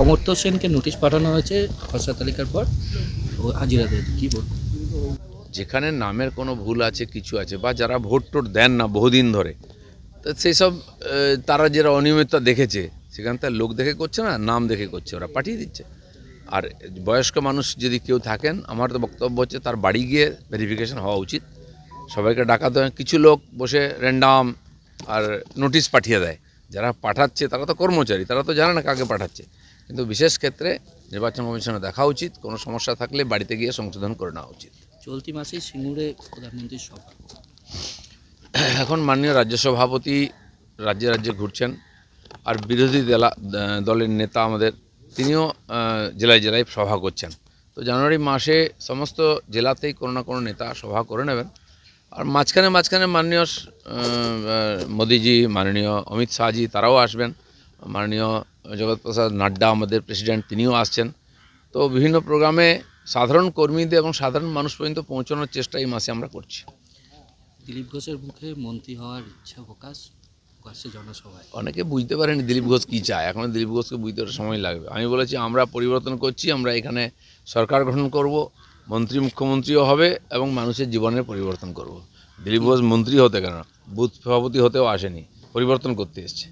অমর্ত্য সেনকে নোটিশ পাঠানো হয়েছে খসড়া তালিকার পর, ও হাজিরা দেয়, কী বলবো? যেখানে নামের কোনো ভুল আছে, কিছু আছে, বা যারা ভোট টোট দেন না বহুদিন ধরে, তো সেই সব তারা যারা অনিয়মিততা দেখেছে, সেখান থেকে লোক দেখে করছে না, নাম দেখে করছে, ওরা পাঠিয়ে দিচ্ছে। আর বয়স্ক মানুষ যদি কেউ থাকেন, আমার তো বক্তব্য হচ্ছে তার বাড়ি গিয়ে ভেরিফিকেশন হওয়া উচিত। সবাইকে ডাকাতে হয়, কিছু লোক বসে র্যান্ডাম আর নোটিশ পাঠিয়ে দেয়। যারা পাঠাচ্ছে তারা তো কর্মচারী, তারা তো জানে না কাকে পাঠাচ্ছে। কিন্তু বিশেষ ক্ষেত্রে নির্বাচন কমিশনে দেখা উচিত, কোনো সমস্যা থাকলে বাড়িতে গিয়ে সংশোধন করে নেওয়া উচিত। চলতি মাসেই সিঙ্গুরে প্রধানমন্ত্রীর সভা। এখন মাননীয় রাজ্য সভাপতি রাজ্যে রাজ্যে ঘুরছেন, আর বিরোধী দলের নেতা আমাদের, তিনিও জেলায় জেলায় সভা করছেন। তো জানুয়ারি মাসে সমস্ত জেলাতেই কোনো না কোনো নেতা সভা করে নেবেন। আর মাঝখানে মাঝখানে মাননীয় মোদিজি, মাননীয় অমিত শাহজি, তারাও আসবেন। মাননীয় জগৎপ্রসাদ নাড্ডা আমাদের প্রেসিডেন্ট, তিনিও আসছেন। তো বিভিন্ন প্রোগ্রামে সাধারণ কর্মীদের এবং সাধারণ মানুষ পর্যন্ত পৌঁছানোর চেষ্টা এই মাসে আমরা করছি। দিলীপ ঘোষের মুখে মন্ত্রী হওয়ার ইচ্ছা প্রকাশ্যে জনসভায়। অনেকে বুঝতে পারেনি দিলীপ ঘোষ কী চায়, এখনও দিলীপ ঘোষকে বুঝতে সময় লাগবে। আমি বলেছি আমরা পরিবর্তন করছি, আমরা এখানে সরকার গঠন করব, মন্ত্রী মুখ্যমন্ত্রীও হবে এবং মানুষের জীবনের পরিবর্তন করব। দিলীপ ঘোষ মন্ত্রী হতে কেন, বুথ সভাপতি হতেও আসেনি, পরিবর্তন করতে এসছে।